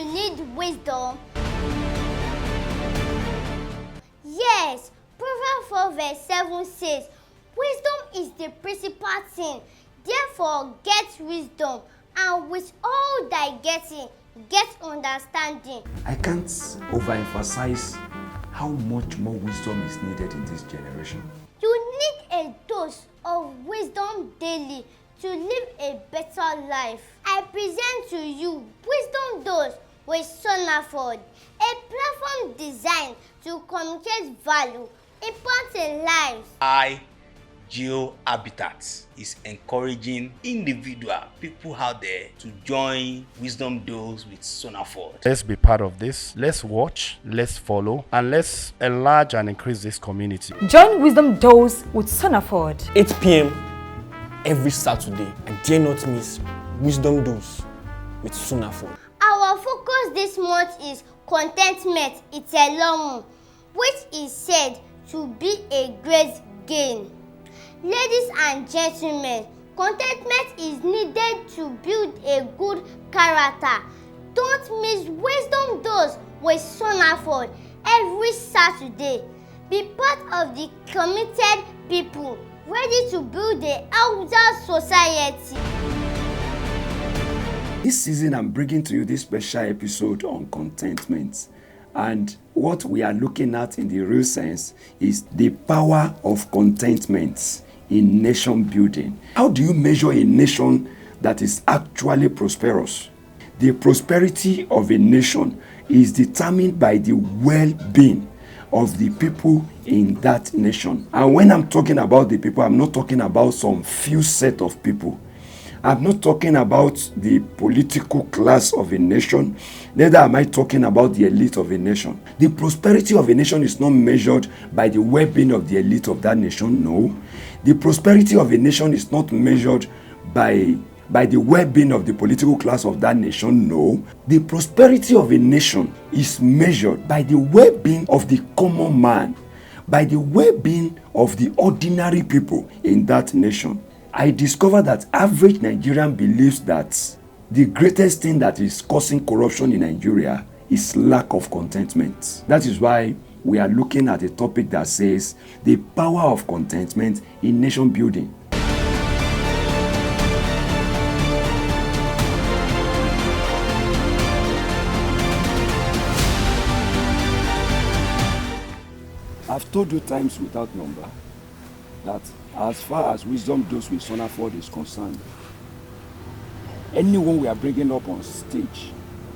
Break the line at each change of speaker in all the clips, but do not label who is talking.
you need wisdom? Yes, Proverbs 4 verse 7 says, wisdom is the principal thing. Therefore, get wisdom, and with all thy getting, get understanding.
I can't overemphasize how much more wisdom is needed in this generation.
You need a dose of wisdom daily to live a better life. I present to you Wisdom Dose with Sonaford, a platform designed to communicate value, impact in lives.
Geo Habitat is encouraging individual people out there to join Wisdom Dose with Sonaford.
Let's be part of this. Let's watch, let's follow, and let's enlarge and increase this community.
Join Wisdom Dose with Sonaford.
8 p.m. every Saturday, and dare not miss Wisdom Dose with Sonaford.
Our focus this month is Contentment, it's a long, which is said to be a great gain. Ladies and gentlemen, contentment is needed to build a good character. Don't miss Wisdom Dose with Sonaford every Saturday. Be part of the committed people ready to build the elder society.
This season, I'm bringing to you this special episode on contentment. And what we are looking at in the real sense is the power of contentment in nation building. How do you measure a nation that is actually prosperous? The prosperity of a nation is determined by the well-being of the people in that nation. And when I'm talking about the people, I'm not talking about some few set of people. I'm not talking about the political class of a nation, neither am I talking about the elite of a nation. The prosperity of a nation is not measured by the well-being of the elite of that nation, no. The prosperity of a nation is not measured by the well-being of the political class of that nation, no. The prosperity of a nation is measured by the well-being of the common man, by the well-being of the ordinary people in that nation. I discovered that average Nigerian believes that the greatest thing that is causing corruption in Nigeria is lack of contentment. That is why we are looking at a topic that says the power of contentment in nation building. I've told you times without number that as far as Wisdom Dose with Sonaford is concerned, anyone we are bringing up on stage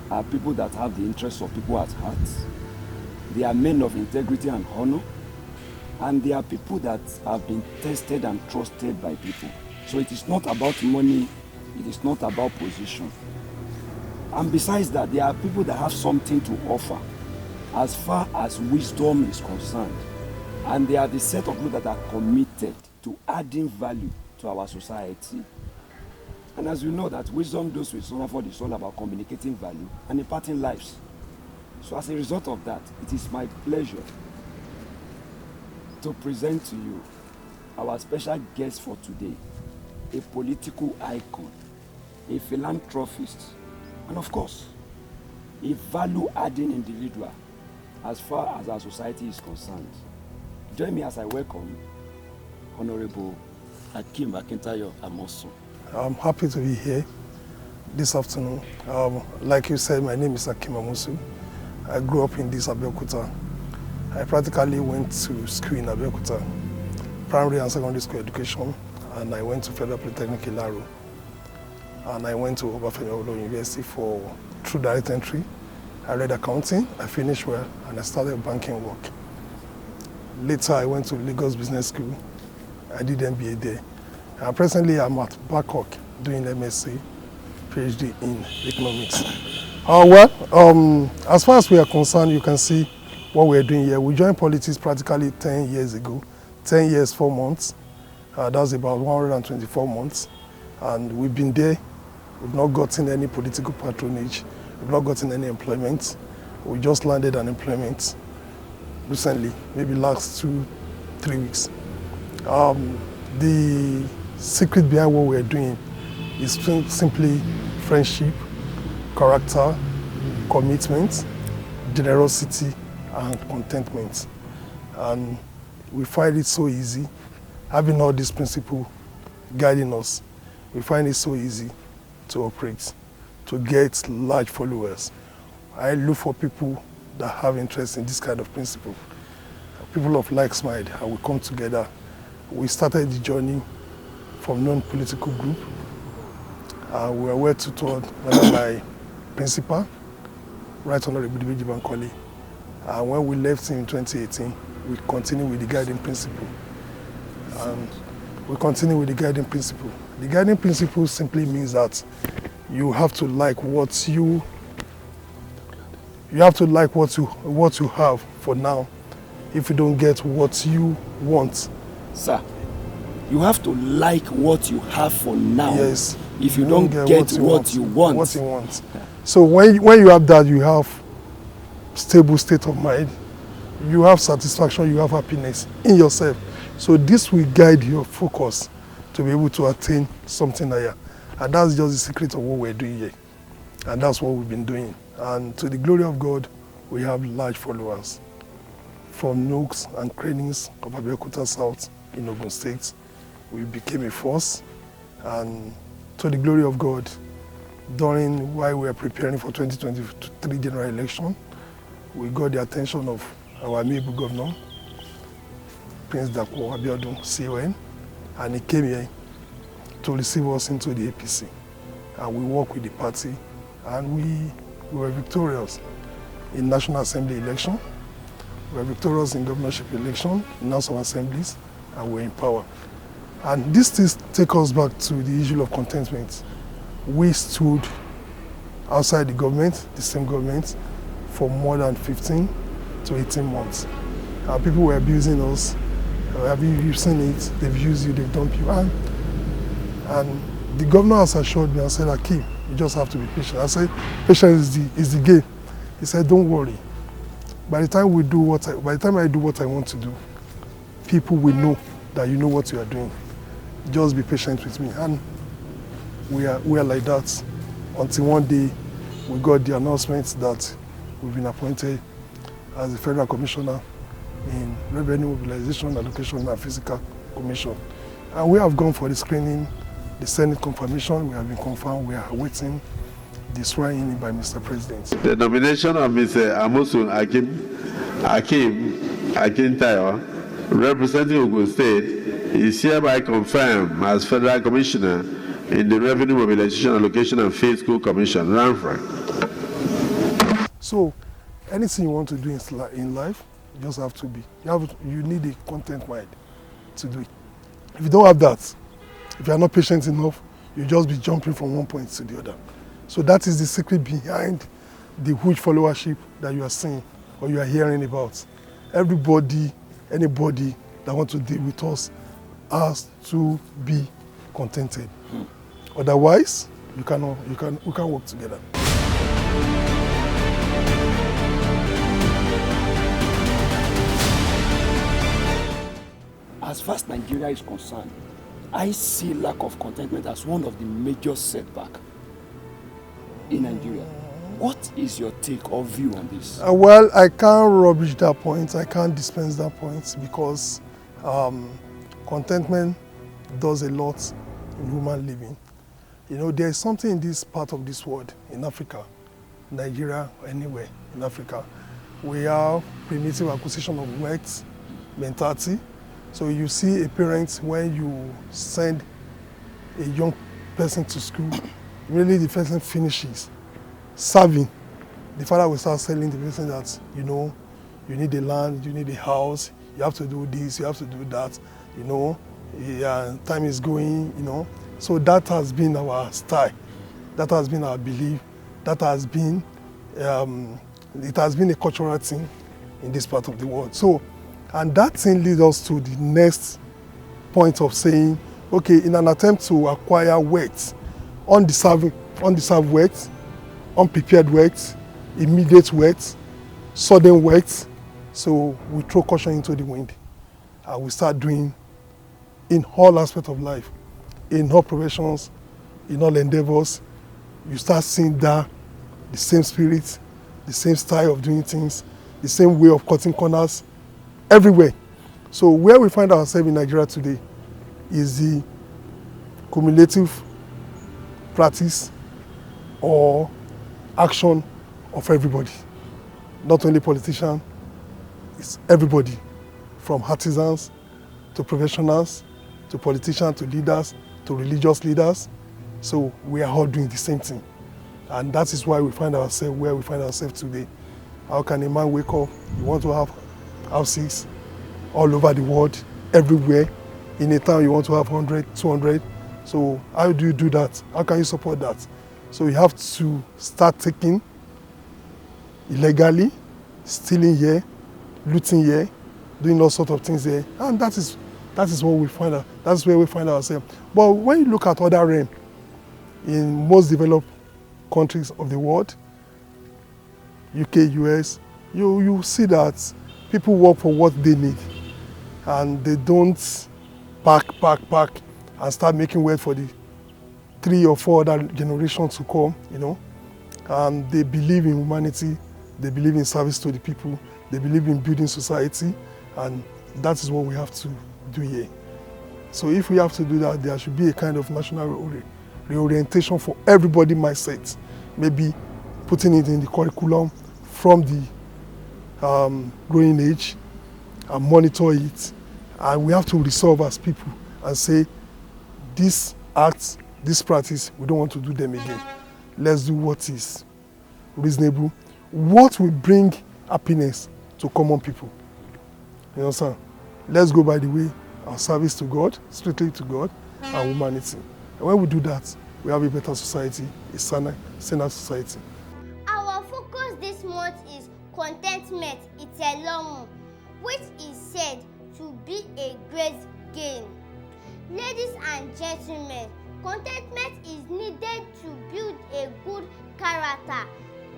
are people that have the interests of people at heart. They are men of integrity and honor, and they are people that have been tested and trusted by people. So it is not about money, it is not about position. And besides that, there are people that have something to offer as far as wisdom is concerned. And they are the set of people that are committed to adding value to our society. And as you know, that Wisdom Dose with Sonaford is all about communicating value and imparting lives. So as a result of that, it is my pleasure to present to you our special guest for today, a political icon, a philanthropist, and of course, a value-adding individual as far as our society is concerned. Join me as I welcome Honorable Akeem Akintayo Amosun.
I'm happy to be here this afternoon. Like you said, my name is Akeem Amosun. I grew up in this Abeokuta. I practically went to school in Abeokuta, primary and secondary school education, and I went to Federal Polytechnic Ilaro. And I went to Obafemi Awolowo University for through direct entry. I read accounting, I finished well, and I started banking work. Later, I went to Lagos Business School. I did MBA there. And presently, I'm at Babcock doing MSC, PhD in economics. As far as we are concerned, you can see what we're doing here. We joined politics practically 10 years ago, 10 years, 4 months. That's about 124 months. And we've been there. We've not gotten any political patronage. We've not gotten any employment. We just landed an employment recently, maybe last 2-3 weeks. The secret behind what we're doing is simply friendship, character, commitment, generosity, and contentment. And we find it so easy, having all these principles guiding us, we find it so easy to operate, to get large followers. I look for people that have interest in this kind of principle. People of like mind, and we come together. We started the journey from non-political group. We were well tutored by my principal, Right Honorable Dibeji Bankole. And when we left in 2018, we continued with the guiding principle. We continue with the guiding principle. The guiding principle simply means that you have to like what you have for now. If you don't get what you want,
Sir, you have to like what you have for now.
yes.
If you don't get what you want.
What you want. So when you have that, you have stable state of mind. You have satisfaction. You have happiness in yourself. So this will guide your focus to be able to attain something higher. And that's just the secret of what we're doing here. And that's what we've been doing. And to the glory of God, we have large followers from nooks and crannies of Abeokuta South in Ogun State. We became a force. And to the glory of God, while we were preparing for 2023 general election, we got the attention of our amiable governor, Prince Dapo Abiodun, CON, and he came here to receive us into the APC. And we worked with the party, and we were victorious in National Assembly election, we were victorious in governorship election, in House of Assemblies, and we're in power. And this takes us back to the issue of contentment. We stood outside the government, the same government, for more than 15 to 18 months. And people were abusing us. You've seen it, they've used you, they've dumped you. And the governor has assured me and said, Akeem, you just have to be patient. I said, patience is the game. He said, don't worry. By the time I do what I want to do, people will know that you know what you are doing. Just be patient with me. And we are like that until one day we got the announcement that we've been appointed as the Federal Commissioner in Revenue Mobilization, Allocation and Fiscal Commission. And we have gone for the screening, the Senate confirmation. We have been confirmed. We are awaiting the swearing in by Mr. President.
The nomination of Mr. Amosun Akeem Akintayo, representing Ogun State, is hereby confirmed as Federal Commissioner in the Revenue Mobilization, Allocation and Fiscal Commission, RANFRA.
So, anything you want to do in life, you just have to be. You need a content mind to do it. If you don't have that, if you are not patient enough, you'll just be jumping from one point to the other. So that is the secret behind the huge followership that you are seeing or you are hearing about. Everybody, anybody that wants to deal with us has to be contented. Otherwise, we can't work together.
As far as Nigeria is concerned, I see lack of contentment as one of the major setbacks in Nigeria. What is your take or view on this?
Well, I can't rubbish that point. I can't dispense that point because contentment does a lot in human living. You know, there is something in this part of this world, in Africa, Nigeria, anywhere in Africa. We have primitive acquisition of wealth mentality. So you see a parent, when you send a young person to school, really the person finishes serving. The father will start telling the person that, you know, you need a land, you need a house, you have to do this, you have to do that, you know, time is going, you know. So that has been our style, that has been our belief, that has been, it has been a cultural thing in this part of the world. So, and that thing leads us to the next point of saying, okay, in an attempt to acquire wealth, undeserved wealth, unprepared wealth, immediate wealth, sudden wealth, so we throw caution into the wind and we start doing in all aspects of life, in all professions, in all endeavors, you start seeing that the same spirit, the same style of doing things, the same way of cutting corners, everywhere. So where we find ourselves in Nigeria today is the cumulative practice or action of everybody. Not only politicians, it's everybody, from artisans to professionals, to politicians, to leaders, to religious leaders. So we are all doing the same thing. And that is why we find ourselves where we find ourselves today. How can a man wake up, you want to have houses all over the world, everywhere. In a town you want to have 100, 200. So how do you do that? How can you support that? So you have to start taking illegally, stealing here, looting here, doing all sorts of things there. And that is what we find out. That's where we find ourselves. But when you look at other realms, in most developed countries of the world, UK, US, you see that people work for what they need. And they don't pack, and start making wealth for the 3 or 4 other generations to come, you know. And they believe in humanity, they believe in service to the people, they believe in building society, and that is what we have to do here. So if we have to do that, there should be a kind of national reorientation for everybody mindset. Maybe putting it in the curriculum from the growing age and monitor it. And we have to resolve as people and say, these acts, this practice, we don't want to do them again. Let's do what is reasonable. What will bring happiness to common people? You understand? Let's go by the way our service to God, strictly to God, and humanity. And when we do that, we have a better society, a saner society.
Our focus this month is contentment, it's a long, which is said to be a great gain. Ladies and gentlemen, contentment is needed to build a good character.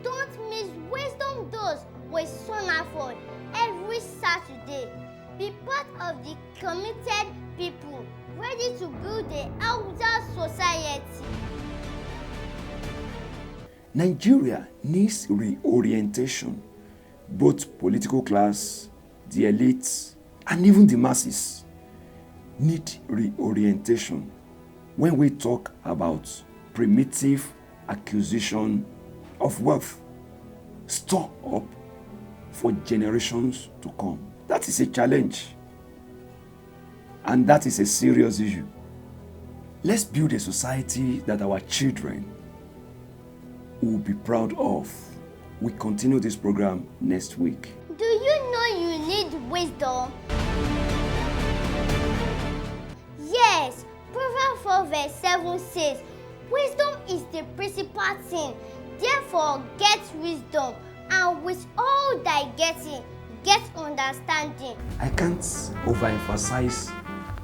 Don't miss Wisdom Dose with Sonaford every Saturday. Be part of the committed people ready to build the elder society.
Nigeria needs reorientation. Both political class, the elites, and even the masses need reorientation when we talk about primitive acquisition of wealth stored up for generations to come. That is a challenge, and that is a serious issue. Let's build a society that our children will be proud of. We continue this program next week.
Do you know you need wisdom? Yes, Proverbs 4 verse 7 says, wisdom is the principal thing. Therefore get wisdom, and with all thy getting, get understanding.
I can't overemphasize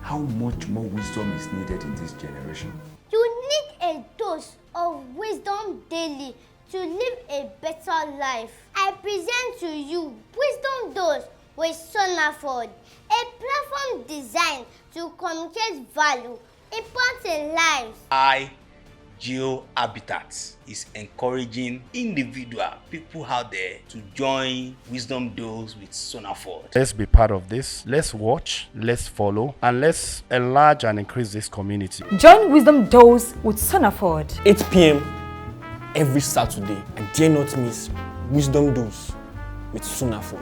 how much more wisdom is needed in this generation.
You need a dose of wisdom daily to live a better life. I present to you Wisdom Dose with Sonaford, a platform designed to communicate value, impacting lives.
Habitat is encouraging individual people out there to join Wisdom Dose with Sonaford.
Let's be part of this. Let's watch, let's follow, and let's enlarge and increase this community.
Join Wisdom Dose with Sonaford.
8 p.m. every Saturday, and dare not miss Wisdom Dose with Sonaford.